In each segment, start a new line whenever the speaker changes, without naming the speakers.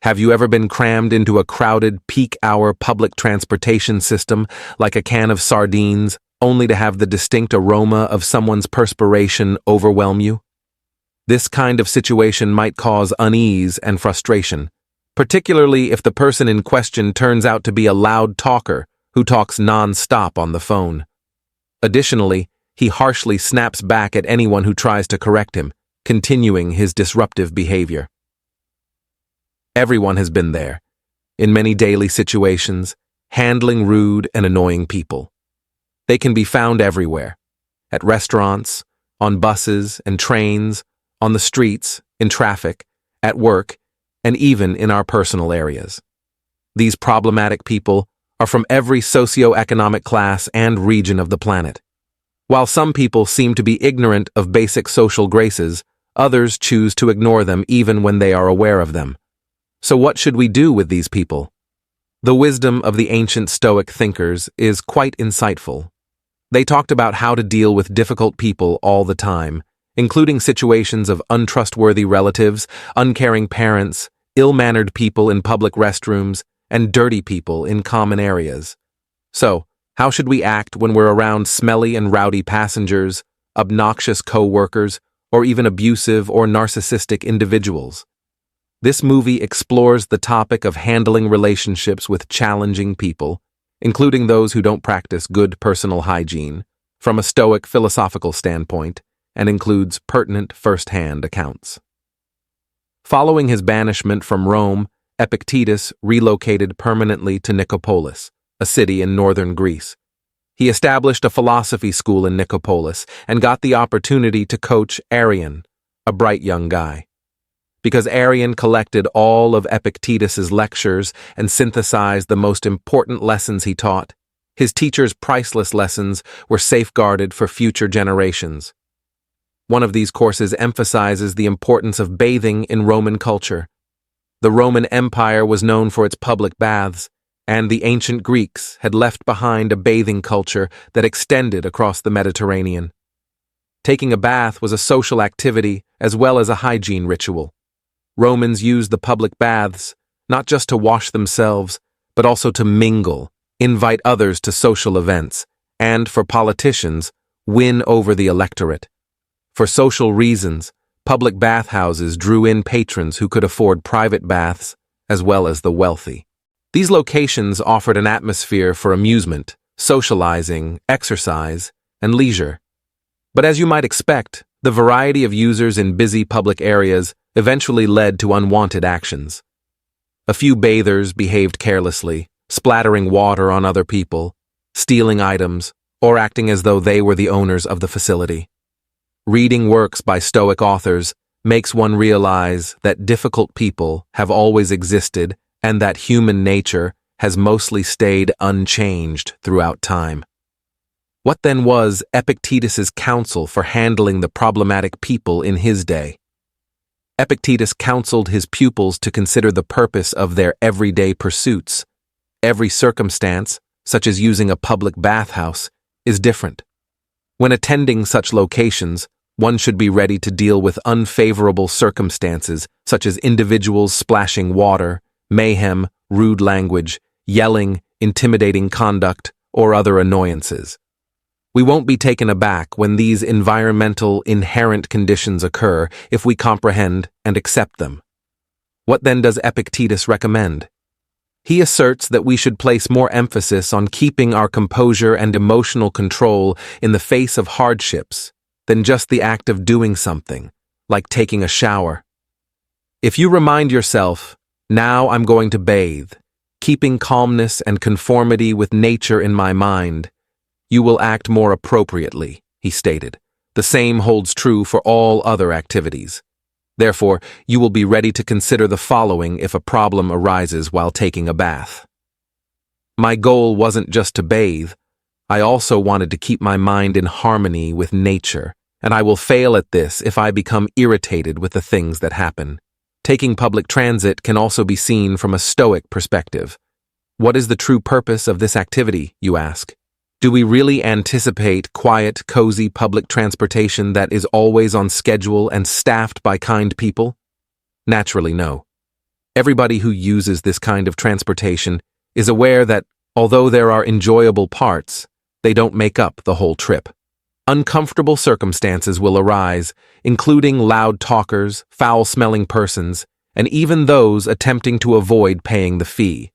Have you ever been crammed into a crowded, peak-hour public transportation system like a can of sardines, only to have the distinct aroma of someone's perspiration overwhelm you? This kind of situation might cause unease and frustration, particularly if the person in question turns out to be a loud talker who talks non-stop on the phone. Additionally, he harshly snaps back at anyone who tries to correct him, continuing his disruptive behavior. Everyone has been there, in many daily situations, handling rude and annoying people. They can be found everywhere, at restaurants, on buses and trains, on the streets, in traffic, at work, and even in our personal areas. These problematic people are from every socioeconomic class and region of the planet. While some people seem to be ignorant of basic social graces, others choose to ignore them even when they are aware of them. So what should we do with these people? The wisdom of the ancient Stoic thinkers is quite insightful. They talked about how to deal with difficult people all the time, including situations of untrustworthy relatives, uncaring parents, ill-mannered people in public restrooms, and dirty people in common areas. So, how should we act when we're around smelly and rowdy passengers, obnoxious co-workers, or even abusive or narcissistic individuals? This movie explores the topic of handling relationships with challenging people, including those who don't practice good personal hygiene, from a Stoic philosophical standpoint, and includes pertinent first-hand accounts. Following his banishment from Rome, Epictetus relocated permanently to Nicopolis, a city in northern Greece. He established a philosophy school in Nicopolis and got the opportunity to coach Arian, a bright young guy. Because Arian collected all of Epictetus's lectures and synthesized the most important lessons he taught, his teacher's priceless lessons were safeguarded for future generations. One of these courses emphasizes the importance of bathing in Roman culture. The Roman Empire was known for its public baths, and the ancient Greeks had left behind a bathing culture that extended across the Mediterranean. Taking a bath was a social activity as well as a hygiene ritual. Romans used the public baths not just to wash themselves, but also to mingle, invite others to social events, and, for politicians, win over the electorate. For social reasons, public bathhouses drew in patrons who could afford private baths, as well as the wealthy. These locations offered an atmosphere for amusement, socializing, exercise, and leisure. But as you might expect, the variety of users in busy public areas eventually led to unwanted actions. A few bathers behaved carelessly, splattering water on other people, stealing items, or acting as though they were the owners of the facility. Reading works by Stoic authors makes one realize that difficult people have always existed and that human nature has mostly stayed unchanged throughout time. What then was Epictetus's counsel for handling the problematic people in his day? Epictetus counseled his pupils to consider the purpose of their everyday pursuits. Every circumstance, such as using a public bathhouse, is different. When attending such locations, one should be ready to deal with unfavorable circumstances, such as individuals splashing water, mayhem, rude language, yelling, intimidating conduct, or other annoyances. We won't be taken aback when these environmental, inherent conditions occur if we comprehend and accept them. What then does Epictetus recommend? He asserts that we should place more emphasis on keeping our composure and emotional control in the face of hardships than just the act of doing something, like taking a shower. If you remind yourself, "Now I'm going to bathe," keeping calmness and conformity with nature in my mind, you will act more appropriately, he stated. The same holds true for all other activities. Therefore, you will be ready to consider the following if a problem arises while taking a bath. My goal wasn't just to bathe. I also wanted to keep my mind in harmony with nature, and I will fail at this if I become irritated with the things that happen. Taking public transit can also be seen from a Stoic perspective. What is the true purpose of this activity, you ask? Do we really anticipate quiet, cozy public transportation that is always on schedule and staffed by kind people? Naturally, no. Everybody who uses this kind of transportation is aware that, although there are enjoyable parts, they don't make up the whole trip. Uncomfortable circumstances will arise, including loud talkers, foul-smelling persons, and even those attempting to avoid paying the fee.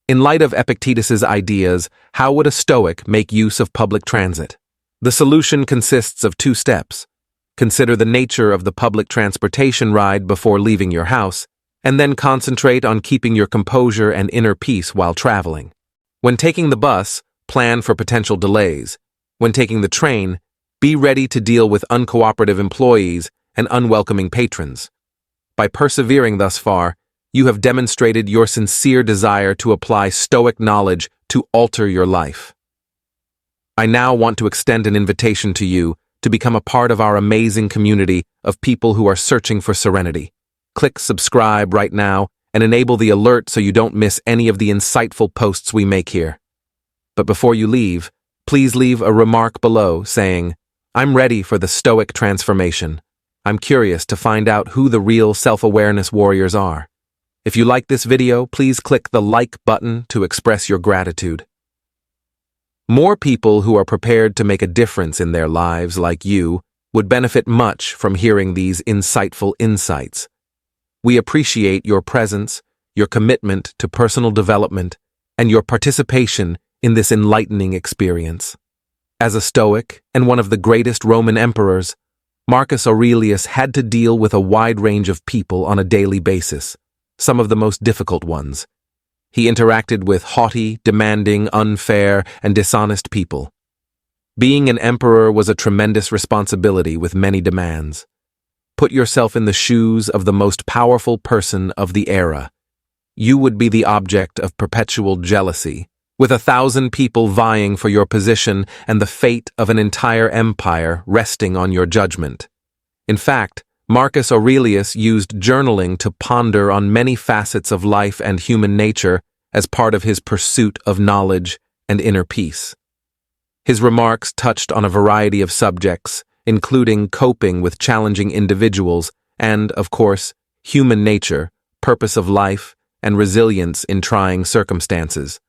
In light of Epictetus's ideas, how would a Stoic make use of public transit? The solution consists of 2 steps. Consider the nature of the public transportation ride before leaving your house, and then concentrate on keeping your composure and inner peace while traveling. When taking the bus, plan for potential delays. When taking the train, be ready to deal with uncooperative employees and unwelcoming patrons. By persevering thus far, you have demonstrated your sincere desire to apply Stoic knowledge to alter your life. I now want to extend an invitation to you to become a part of our amazing community of people who are searching for serenity. Click subscribe right now and enable the alert so you don't miss any of the insightful posts we make here. But before you leave, please leave a remark below saying, "I'm ready for the Stoic transformation. I'm curious to find out who the real self-awareness warriors are." If you like this video, please click the like button to express your gratitude. More people who are prepared to make a difference in their lives like you would benefit much from hearing these insightful insights. We appreciate your presence, your commitment to personal development, and your participation in this enlightening experience. As a Stoic and one of the greatest Roman emperors, Marcus Aurelius had to deal with a wide range of people on a daily basis, some of the most difficult ones. He interacted with haughty, demanding, unfair, and dishonest people. Being an emperor was a tremendous responsibility with many demands. Put yourself in the shoes of the most powerful person of the era. You would be the object of perpetual jealousy, with 1,000 people vying for your position and the fate of an entire empire resting on your judgment. In fact, Marcus Aurelius used journaling to ponder on many facets of life and human nature as part of his pursuit of knowledge and inner peace. His remarks touched on a variety of subjects, including coping with challenging individuals and, of course, human nature, purpose of life, and resilience in trying circumstances.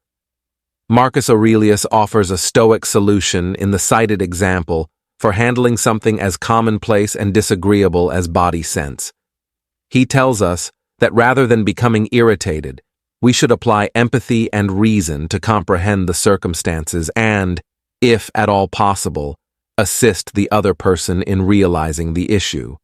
Marcus Aurelius offers a Stoic solution in the cited example for handling something as commonplace and disagreeable as body sense. He tells us that rather than becoming irritated, we should apply empathy and reason to comprehend the circumstances and, if at all possible, assist the other person in realizing the issue.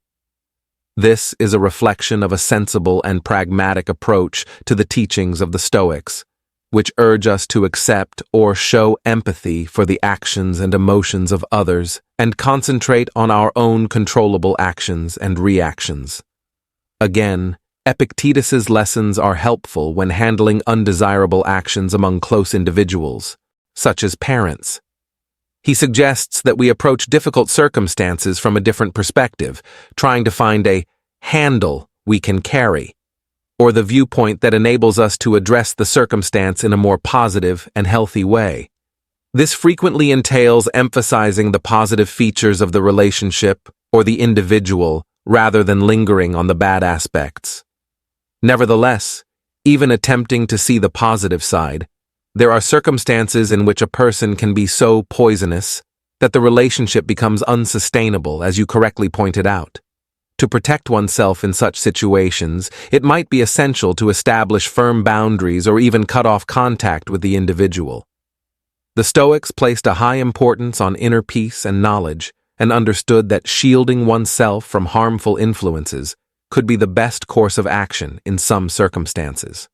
This is a reflection of a sensible and pragmatic approach to the teachings of the Stoics, which urge us to accept or show empathy for the actions and emotions of others and concentrate on our own controllable actions and reactions. Again, Epictetus's lessons are helpful when handling undesirable actions among close individuals, such as parents. He suggests that we approach difficult circumstances from a different perspective, trying to find a handle we can carry, or the viewpoint that enables us to address the circumstance in a more positive and healthy way. This frequently entails emphasizing the positive features of the relationship or the individual rather than lingering on the bad aspects. Nevertheless, even attempting to see the positive side, there are circumstances in which a person can be so poisonous that the relationship becomes unsustainable, as you correctly pointed out. To protect oneself in such situations, it might be essential to establish firm boundaries or even cut off contact with the individual. The Stoics placed a high importance on inner peace and knowledge and understood that shielding oneself from harmful influences could be the best course of action in some circumstances.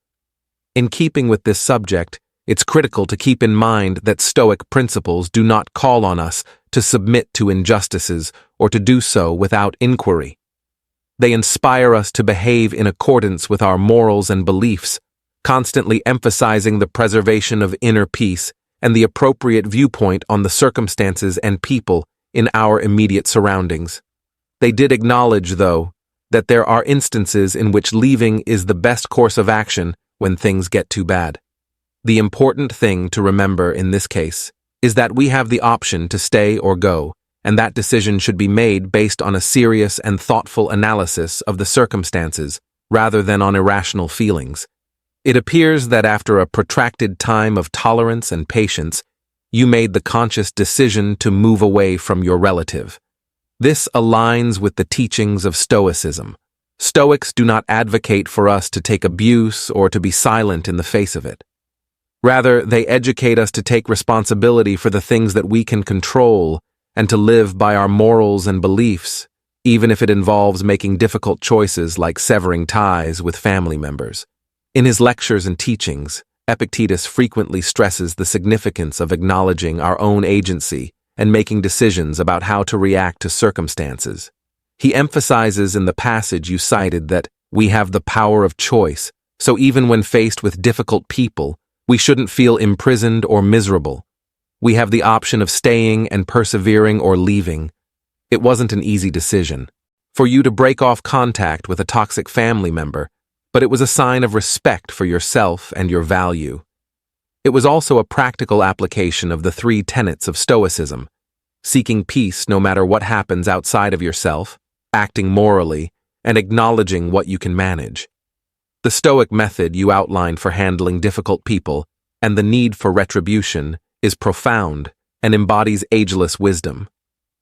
In keeping with this subject, it's critical to keep in mind that Stoic principles do not call on us to submit to injustices or to do so without inquiry. They inspire us to behave in accordance with our morals and beliefs, constantly emphasizing the preservation of inner peace and the appropriate viewpoint on the circumstances and people in our immediate surroundings. They did acknowledge, though, that there are instances in which leaving is the best course of action when things get too bad. The important thing to remember in this case is that we have the option to stay or go, and that decision should be made based on a serious and thoughtful analysis of the circumstances rather than on irrational feelings. It appears that after a protracted time of tolerance and patience, you made the conscious decision to move away from your relative. This aligns with the teachings of Stoicism. Stoics do not advocate for us to take abuse or to be silent in the face of it. Rather, they educate us to take responsibility for the things that we can control and to live by our morals and beliefs, even if it involves making difficult choices like severing ties with family members. In his lectures and teachings, Epictetus frequently stresses the significance of acknowledging our own agency and making decisions about how to react to circumstances. He emphasizes in the passage you cited that we have the power of choice, so even when faced with difficult people, we shouldn't feel imprisoned or miserable. We have the option of staying and persevering or leaving. It wasn't an easy decision for you to break off contact with a toxic family member, but it was a sign of respect for yourself and your value. It was also a practical application of the 3 tenets of Stoicism: seeking peace no matter what happens outside of yourself, acting morally, and acknowledging what you can manage. The Stoic method you outlined for handling difficult people and the need for retribution is profound and embodies ageless wisdom.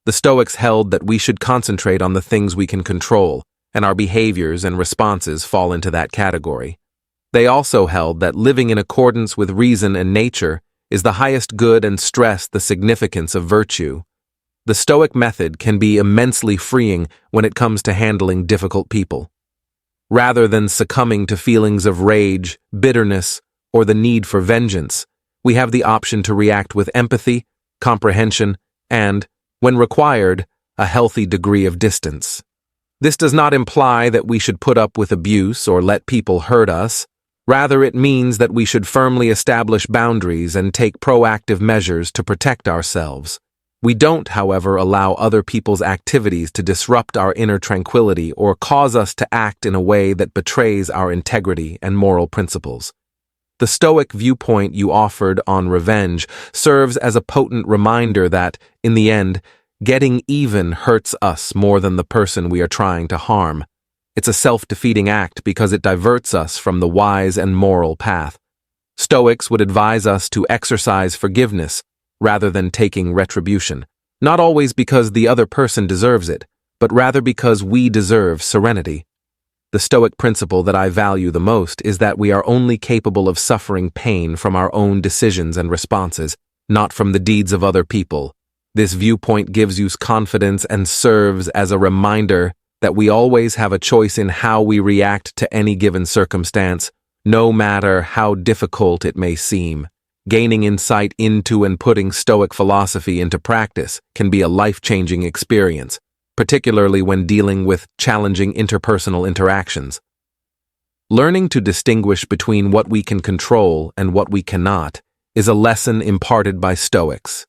The Stoics held that we should concentrate on the things we can control, and our behaviors and responses fall into that category. They also held that living in accordance with reason and nature is the highest good and stressed the significance of virtue. The Stoic method can be immensely freeing when it comes to handling difficult people. Rather than succumbing to feelings of rage, bitterness, or the need for vengeance, we have the option to react with empathy, comprehension, and, when required, a healthy degree of distance. This does not imply that we should put up with abuse or let people hurt us. Rather, it means that we should firmly establish boundaries and take proactive measures to protect ourselves. We don't, however, allow other people's activities to disrupt our inner tranquility or cause us to act in a way that betrays our integrity and moral principles. The Stoic viewpoint you offered on revenge serves as a potent reminder that, in the end, getting even hurts us more than the person we are trying to harm. It's a self-defeating act because it diverts us from the wise and moral path. Stoics would advise us to exercise forgiveness rather than taking retribution, not always because the other person deserves it, but rather because we deserve serenity. The Stoic principle that I value the most is that we are only capable of suffering pain from our own decisions and responses, not from the deeds of other people. This viewpoint gives you confidence and serves as a reminder that we always have a choice in how we react to any given circumstance, no matter how difficult it may seem. Gaining insight into and putting Stoic philosophy into practice can be a life-changing experience, particularly when dealing with challenging interpersonal interactions. Learning to distinguish between what we can control and what we cannot is a lesson imparted by Stoics.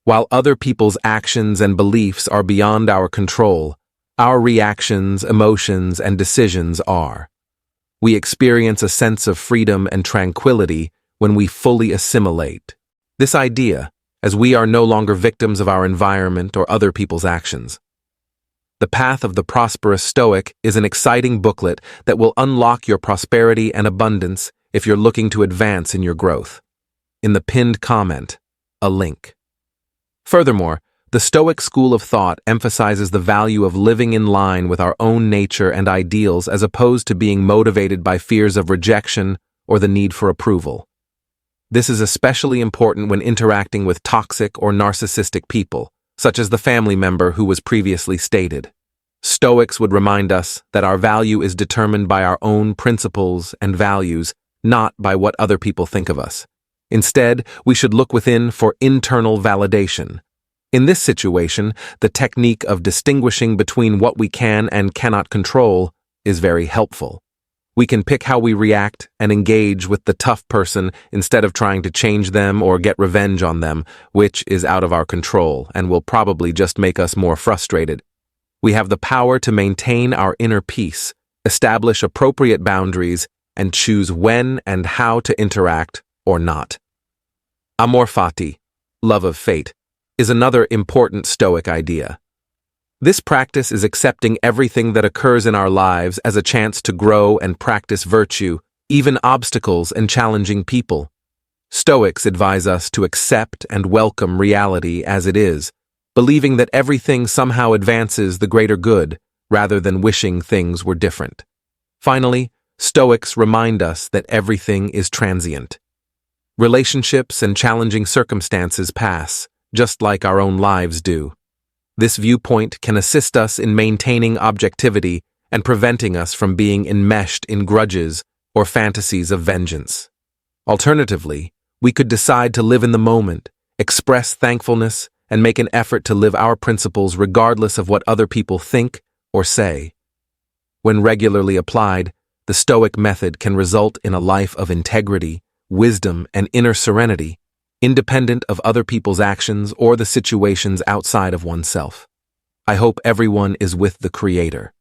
While other people's actions and beliefs are beyond our control, our reactions, emotions, and decisions are. We experience a sense of freedom and tranquility when we fully assimilate this idea, as we are no longer victims of our environment or other people's actions. The Path of the Prosperous Stoic is an exciting booklet that will unlock your prosperity and abundance if you're looking to advance in your growth. In the pinned comment, a link. Furthermore, the Stoic school of thought emphasizes the value of living in line with our own nature and ideals as opposed to being motivated by fears of rejection or the need for approval. This is especially important when interacting with toxic or narcissistic people, such as the family member who was previously stated. Stoics would remind us that our value is determined by our own principles and values, not by what other people think of us. Instead, we should look within for internal validation. In this situation, the technique of distinguishing between what we can and cannot control is very helpful. We can pick how we react and engage with the tough person instead of trying to change them or get revenge on them, which is out of our control and will probably just make us more frustrated. We have the power to maintain our inner peace, establish appropriate boundaries, and choose when and how to interact or not. Amor fati, love of fate, is another important Stoic idea. This practice is accepting everything that occurs in our lives as a chance to grow and practice virtue, even obstacles and challenging people. Stoics advise us to accept and welcome reality as it is, believing that everything somehow advances the greater good, rather than wishing things were different. Finally, Stoics remind us that everything is transient. Relationships and challenging circumstances pass, just like our own lives do. This viewpoint can assist us in maintaining objectivity and preventing us from being enmeshed in grudges or fantasies of vengeance. Alternatively, we could decide to live in the moment, express thankfulness, and make an effort to live our principles regardless of what other people think or say. When regularly applied, the Stoic method can result in a life of integrity, wisdom, and inner serenity, independent of other people's actions or the situations outside of oneself. I hope everyone is with the Creator,